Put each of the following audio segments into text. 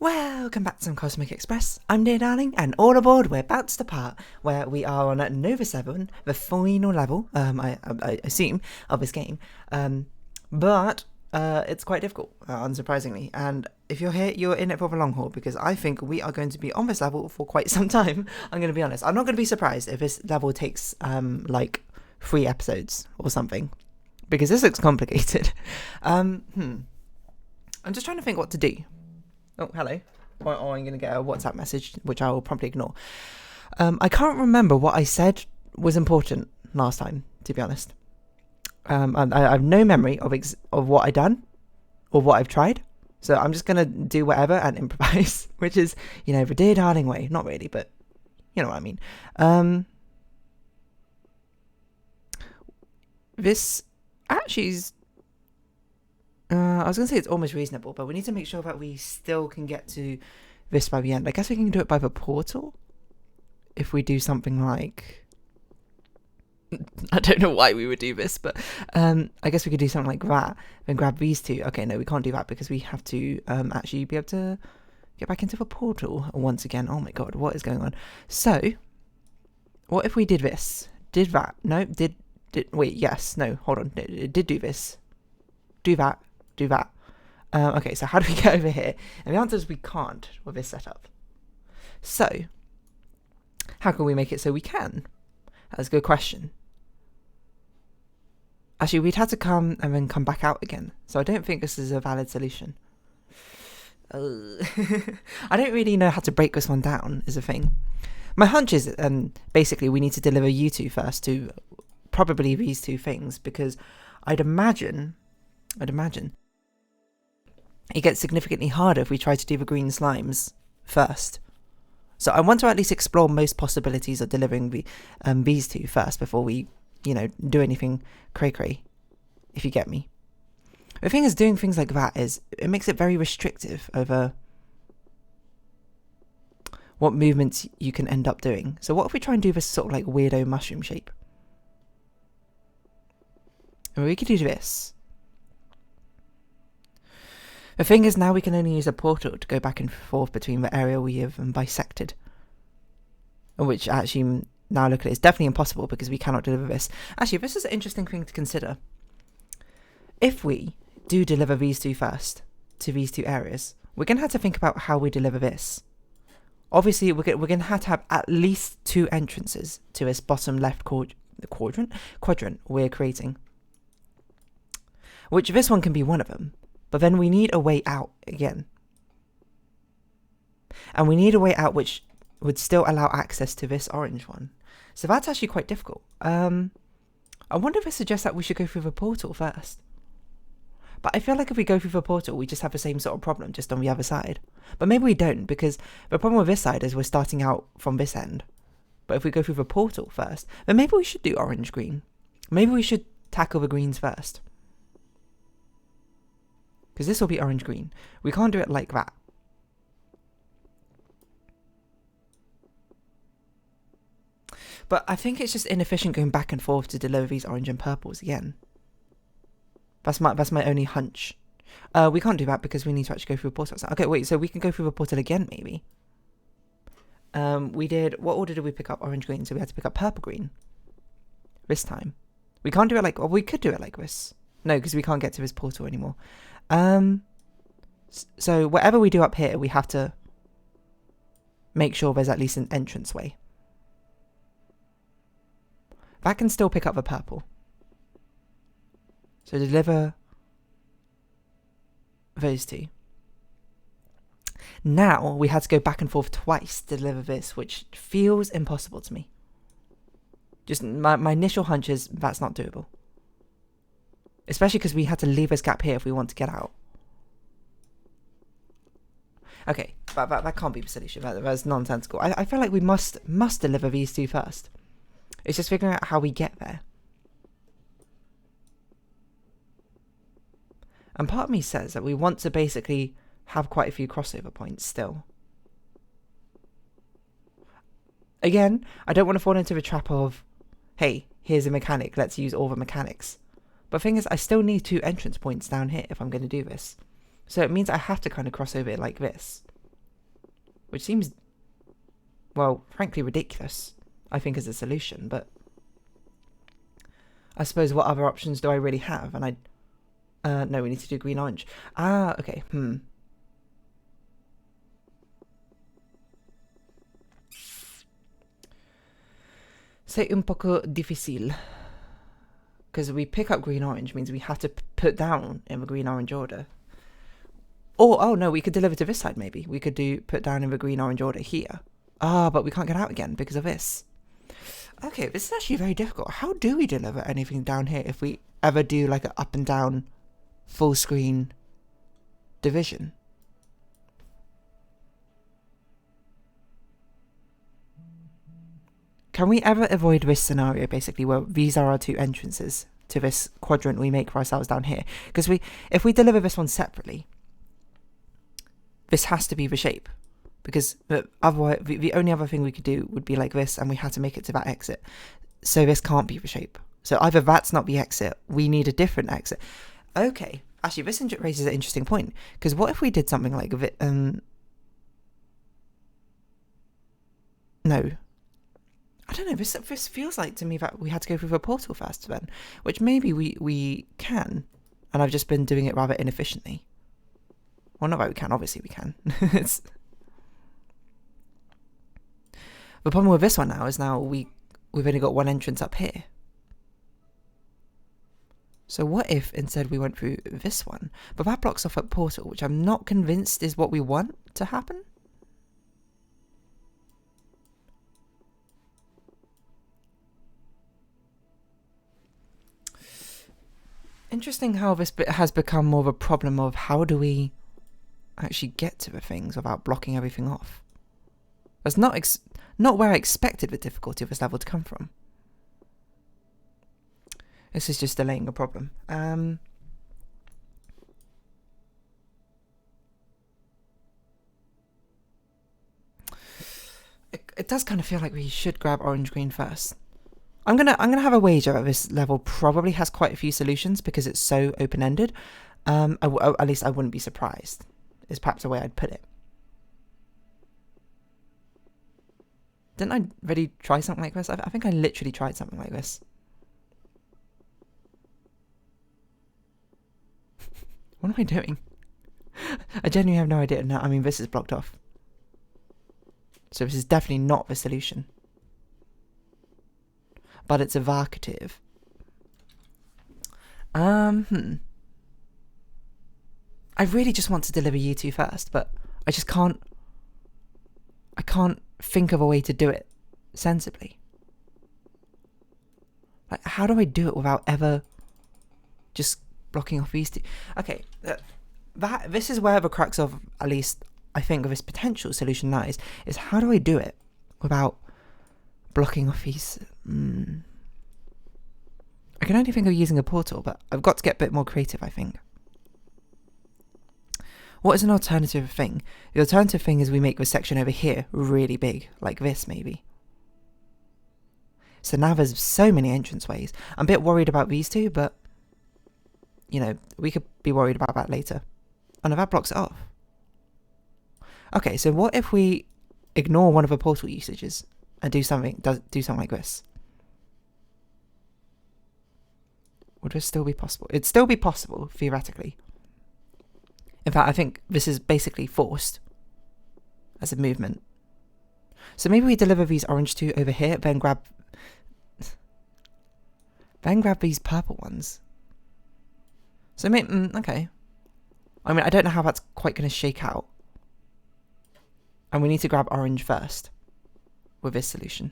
Welcome back to some Cosmic Express. I'm Dear Darling, and all aboard, we're about to depart, where we are on Nova 7, the final level, I assume, of this game. But it's quite difficult, unsurprisingly. And if you're here, you're in it for the long haul, because I think we are going to be on this level for quite some time. I'm going to be honest. I'm not going to be surprised if this level takes, like, 3 episodes or something, because this looks complicated. I'm just trying to think what to do. Oh, hello. Or I'm going to get a WhatsApp message, which I will promptly ignore. I can't remember what I said was important last time, to be honest. I have no memory of what I've done or what I've tried. So I'm just going to do whatever and improvise, which is, the Dear Darling way. Not really, but you know what I mean. This actually is... I was going to say it's almost reasonable, but we need to make sure that we still can get to this by the end. I guess we can do it by the portal. If we do something like... I don't know why we would do this, but I guess we could do something like that. Then grab these two. Okay, no, we can't do that because we have to actually be able to get back into the portal once again. Oh my god, what is going on? So, what if we did this? Did that? No, did... Wait, yes, no, hold on. It did do this. Do that. Do that. Okay, so how do we get over here? And the answer is we can't with this setup. So, how can we make it so we can? That's a good question. Actually, we'd have to come and then come back out again. So I don't think this is a valid solution. I don't really know how to break this one down, is the thing. My hunch is basically we need to deliver you two first to probably these two things, because I'd imagine it gets significantly harder if we try to do the green slimes first. So I want to at least explore most possibilities of delivering these two first before we, do anything cray-cray, if you get me. The thing is, doing things like that it makes it very restrictive over what movements you can end up doing. So what if we try and do this sort of like weirdo mushroom shape? And we could do this. The thing is, now we can only use a portal to go back and forth between the area we have bisected. Which actually, now look at it, is definitely impossible because we cannot deliver this. Actually, this is an interesting thing to consider. If we do deliver these two first to these two areas, we're going to have to think about how we deliver this. Obviously, we're going to have at least 2 entrances to this bottom left quadrant we're creating. Which this one can be one of them. But then we need a way out again. And we need a way out which would still allow access to this orange one. So that's actually quite difficult. I wonder if it suggests that we should go through the portal first. But I feel like if we go through the portal, we just have the same sort of problem, just on the other side. But maybe we don't, because the problem with this side is we're starting out from this end. But if we go through the portal first, then maybe we should do orange-green. Maybe we should tackle the greens first. Because this will be orange-green. We can't do it like that. But I think it's just inefficient going back and forth to deliver these orange and purples again. That's my only hunch. We can't do that because we need to actually go through a portal. Okay, wait, so we can go through the portal again, maybe. We did... What order did we pick up? Orange-green, so we had to pick up purple-green. This time. We can't do it like... Well, we could do it like this. No, because we can't get to this portal anymore. So whatever we do up here, we have to make sure there's at least an entranceway. That can still pick up the purple. So deliver those two. Now we had to go back and forth twice to deliver this, which feels impossible to me. Just my initial hunch is that's not doable. Especially because we had to leave this gap here if we want to get out. Okay, that can't be the solution. That's nonsensical. I feel like we must deliver these two first. It's just figuring out how we get there. And part of me says that we want to basically have quite a few crossover points still. Again, I don't want to fall into the trap of, hey, here's a mechanic, let's use all the mechanics. But the thing is, I still need 2 entrance points down here if I'm going to do this. So it means I have to kind of cross over it like this. which seems, well, frankly ridiculous, I think, as a solution. But I suppose what other options do I really have? And no, we need to do green-orange. Ah, okay, C'est un poco difícil. Because we pick up green-orange means we have to put down in the green-orange order. Or, oh no, we could deliver to this side maybe. We could put down in the green-orange order here. Ah, but we can't get out again because of this. Okay, this is actually very difficult. How do we deliver anything down here if we ever do like an up and down full screen division? Can we ever avoid this scenario, basically, where these are our two entrances to this quadrant we make for ourselves down here? Because if we deliver this one separately, this has to be the shape. Because otherwise, the only other thing we could do would be like this, and we had to make it to that exit. So this can't be the shape. So either that's not the exit, we need a different exit. Okay, actually, this raises an interesting point. Because what if we did something like no. I don't know, this feels like to me that we had to go through the portal first then, which maybe we can, and I've just been doing it rather inefficiently. Well, not that we can, obviously we can. The problem with this one now is we've only got one entrance up here. So what if instead we went through this one, but that blocks off a portal, which I'm not convinced is what we want to happen? Interesting how this bit has become more of a problem of how do we actually get to the things without blocking everything off. That's not where I expected the difficulty of this level to come from. This is just delaying a problem. It does kind of feel like we should grab orange-green first. I'm gonna have a wager that this level probably has quite a few solutions because it's so open-ended. At least I wouldn't be surprised, is perhaps the way I'd put it. Didn't I really try something like this? I think I literally tried something like this. What am I doing? I genuinely have no idea. No, I mean, this is blocked off. So this is definitely not the solution. But it's evocative. I really just want to deliver you two first, but I just can't. I can't think of a way to do it sensibly. Like, how do I do it without ever just blocking off these two? Okay, this is where the crux of, at least I think, of this potential solution lies, is how do I do it without blocking off these... I can only think of using a portal, but I've got to get a bit more creative, I think. What is an alternative thing? The alternative thing is we make the section over here really big, like this maybe. So now there's so many entranceways. I'm a bit worried about these two, but, you know, we could be worried about that later. Oh no, that blocks it off. Okay, so what if we ignore one of the portal usages and do something like this? Would this still be possible? It'd still be possible, theoretically. In fact, I think this is basically forced as a movement. So maybe we deliver these orange two over here, then grab these purple ones. So maybe, okay. I mean, I don't know how that's quite going to shake out. And we need to grab orange first with this solution.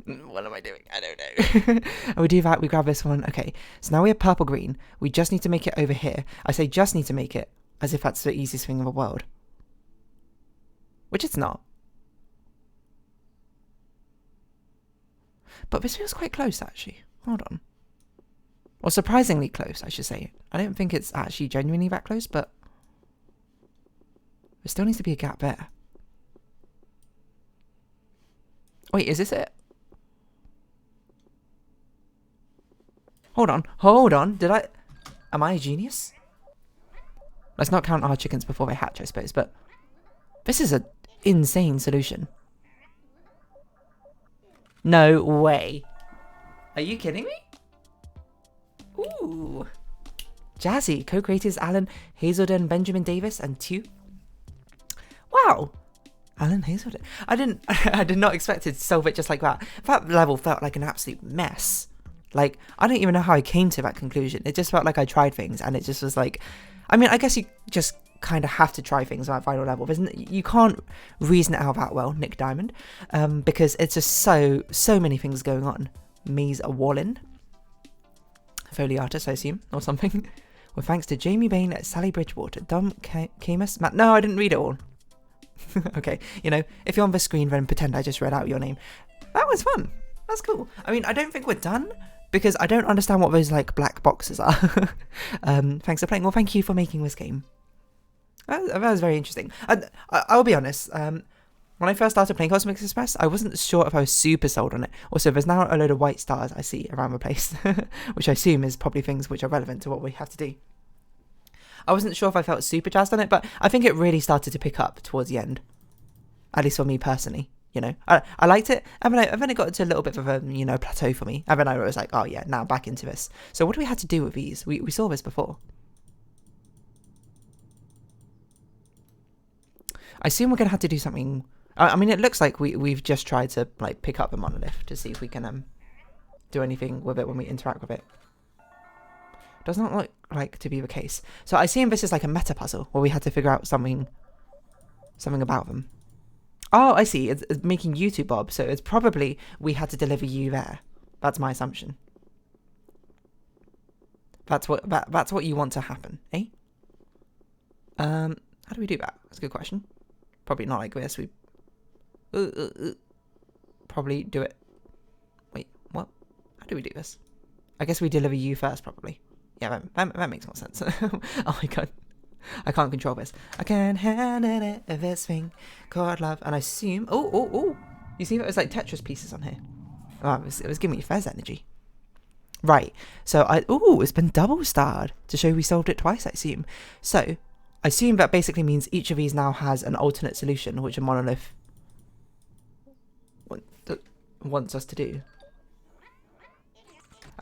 What am I doing? I don't know. And we do that, we grab this one. Okay, so now we have purple green. We just need to make it over here. I say just need to make it as if that's the easiest thing in the world. Which it's not. But this feels quite close, actually. Hold on. Or surprisingly close, I should say. I don't think it's actually genuinely that close, but there still needs to be a gap there. Wait, is this it? Hold on. Am I a genius? Let's not count our chickens before they hatch, I suppose, but this is an insane solution. No way. Are you kidding me? Ooh. Jazzy. Co-creators Alan Hazelden, Benjamin Davis, and Tew. Wow. Alan Hazelden. I did not expect to solve it just like that. That level felt like an absolute mess. Like, I don't even know how I came to that conclusion. It just felt like I tried things and it just was like, I mean, I guess you just kind of have to try things on that final level. You can't reason it out that well, Nick Diamond, because it's just so many things going on. Mies Wallin, Foley artist, I assume, or something. Well, thanks to Jamie Bain, Sally Bridgewater, Dom Camus, Matt. No, I didn't read it all. Okay, you know, if you're on the screen, then pretend I just read out your name. That was fun. That's cool. I mean, I don't think we're done because I don't understand what those like black boxes are. Thanks for playing. Well, thank you for making this game. That was very interesting. I'll be honest. When I first started playing Cosmic Express, I wasn't sure if I was super sold on it. Also, there's now a load of white stars I see around the place, which I assume is probably things which are relevant to what we have to do. I wasn't sure if I felt super jazzed on it, but I think it really started to pick up towards the end. At least for me personally, you know. I liked it, and then it got to a little bit of a, you know, plateau for me. And then I was like, oh yeah, now back into this. So what do we have to do with these? We saw this before. I assume we're going to have to do something. I mean, it looks like we've just tried to like pick up the monolith to see if we can do anything with it when we interact with it. Does not look like to be the case. So I assume this is like a meta puzzle where we had to figure out something about them. Oh, I see. It's making you two Bob, so it's probably we had to deliver you there. That's my assumption. That's what you want to happen, eh? How do we do that? That's a good question. Probably not like this. We probably do it. Wait, what? How do we do this? I guess we deliver you first, probably. Yeah, that makes more sense. Oh my god. I can't control this. I can't handle it, this thing called love. And I assume... Oh. You see that there's like Tetris pieces on here? Oh, it was giving me Fez energy. Right. So it's been double starred to show we solved it twice, I assume. So I assume that basically means each of these now has an alternate solution, which a monolith wants us to do.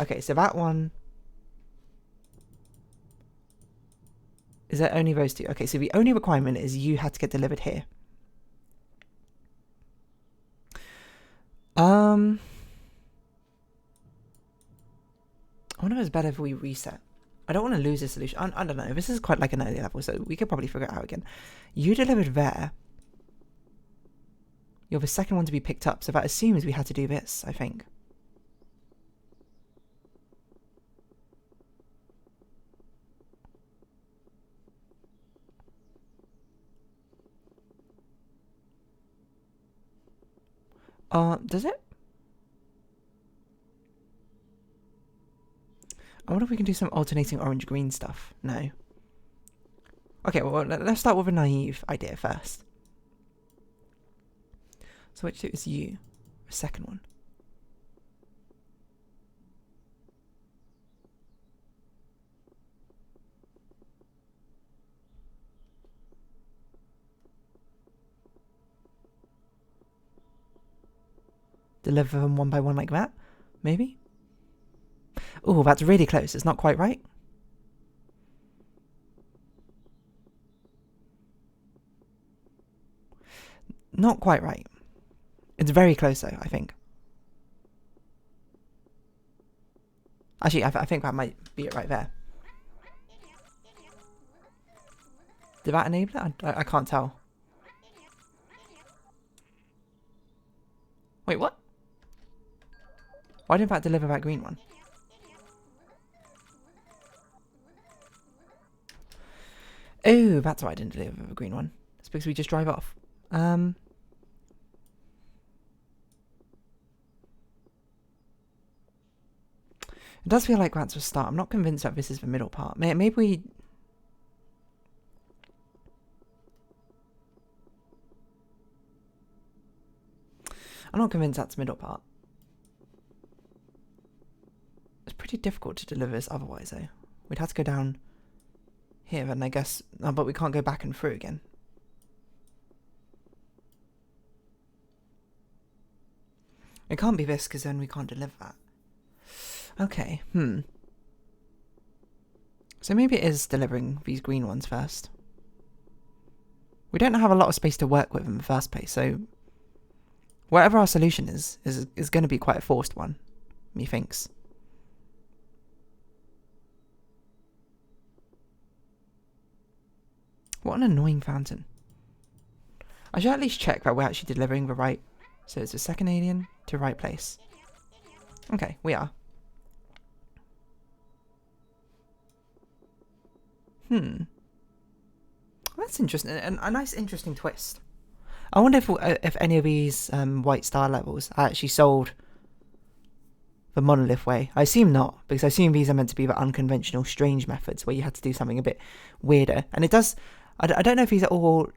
Okay, so that one... Is there only those two? Okay, so the only requirement is you had to get delivered here. I wonder if it's better if we reset. I don't want to lose this solution. I don't know. This is quite like an early level, so we could probably figure it out again. You delivered there. You're the second one to be picked up, so that assumes we had to do this, I think. Does it? I wonder if we can do some alternating orange-green stuff. No. Okay, well, let's start with a naive idea first. So which is you? The second one. Deliver them one by one like that? Maybe? Oh, that's really close. It's not quite right. Not quite right. It's very close though, I think. Actually, I think that might be it right there. Did that enable it? I can't tell. Wait, what? Why didn't that deliver that green one? Oh, that's why I didn't deliver the green one. It's because we just drive off. It does feel like that's the start. I'm not convinced that this is the middle part. Maybe we... I'm not convinced that's the middle part. It's pretty difficult to deliver this otherwise, though. We'd have to go down here, and I guess... Oh, but we can't go back and through again. It can't be this, because then we can't deliver that. Okay, So maybe it is delivering these green ones first. We don't have a lot of space to work with in the first place, so... Whatever our solution is going to be quite a forced one, methinks. What an annoying fountain. I should at least check that we're actually delivering the right... So it's the second alien to right place. Okay, we are. That's interesting. A nice, interesting twist. I wonder if any of these white star levels are actually sold the monolith way. I assume not, because I assume these are meant to be the unconventional, strange methods where you had to do something a bit weirder. And it does... I don't know if these are all...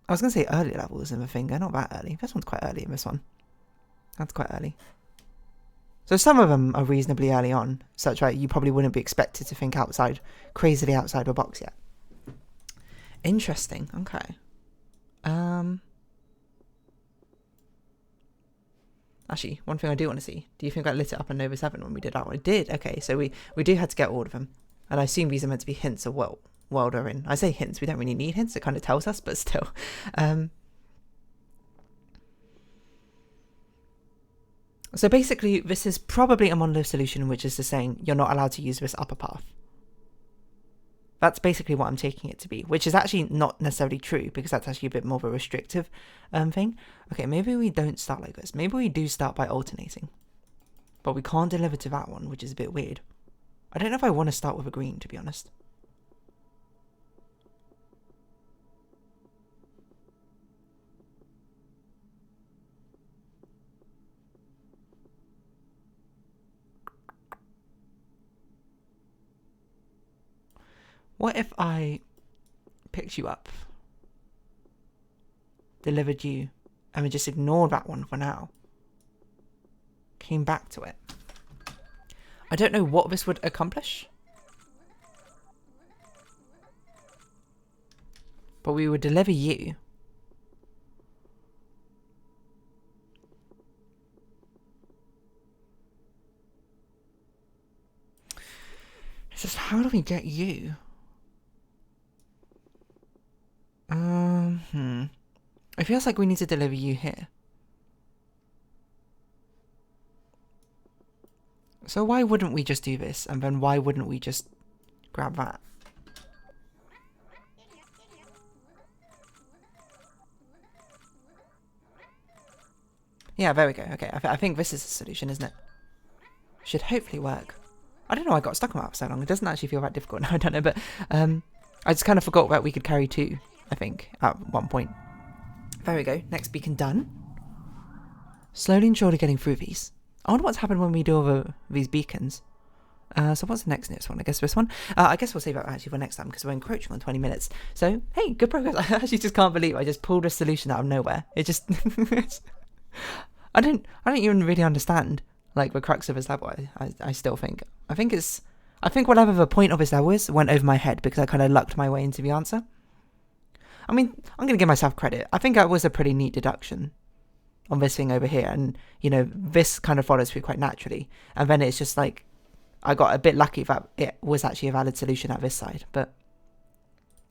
I was going to say early levels in the thing. They're not that early. This one's quite early in this one. That's quite early. So some of them are reasonably early on, such that you probably wouldn't be expected to think crazily outside the box yet. Interesting. Okay. Actually, one thing I do want to see. Do you think I lit it up in Nova 7 when we did that one? I did. Okay, so we do have to get all of them. And I assume these are meant to be hints of what world they're in. I say hints. We don't really need hints. It kind of tells us, but still. So basically, this is probably a monolith solution, which is just saying you're not allowed to use this upper path. That's basically what I'm taking it to be, which is actually not necessarily true, because that's actually a bit more of a restrictive thing. Okay, maybe we don't start like this. Maybe we do start by alternating. But we can't deliver to that one, which is a bit weird. I don't know if I want to start with a green, to be honest. What if I picked you up, delivered you, and we just ignored that one for now? Came back to it. I don't know what this would accomplish, but we would deliver you. It's just, how do we get you? It feels like we need to deliver you here. So why wouldn't we just do this? And then why wouldn't we just grab that? Yeah, there we go. Okay, I think this is the solution, isn't it? Should hopefully work. I don't know why I got stuck on that for so long. It doesn't actually feel that difficult now, I don't know, but I just kind of forgot that we could carry two, I think, at one point. There we go. Next beacon done. Slowly and surely getting through these. I wonder what's happened when we do over these beacons. So what's the next one? I guess this one. I guess we'll save that actually for next time, because we're encroaching on 20 minutes. So, hey, good progress. I actually just can't believe I just pulled a solution out of nowhere. It just... I don't even really understand, like, the crux of this level, I still think. I think whatever the point of this level is went over my head, because I kind of lucked my way into the answer. I mean, I'm going to give myself credit. I think that was a pretty neat deduction on this thing over here. And, you know, this kind of follows through quite naturally. And then it's just like, I got a bit lucky that it was actually a valid solution at this side. But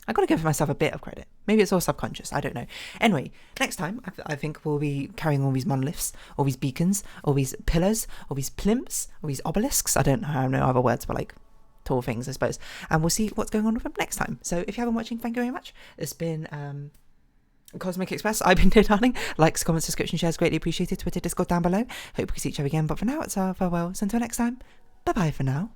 I've got to give myself a bit of credit. Maybe it's all subconscious. I don't know. Anyway, next time, I think we'll be carrying all these monoliths, all these beacons, all these pillars, all these plimps, all these obelisks. I don't know other words for, like, tall things, I suppose. And we'll see what's going on with them next time. So if you haven't been watching, thank you very much. It's been Cosmic Express. I've been dear darling. Likes, comments, subscription, shares, greatly appreciated. Twitter, Discord down below. Hope we can see each other again. But for now, it's our farewells. Until next time, bye-bye for now.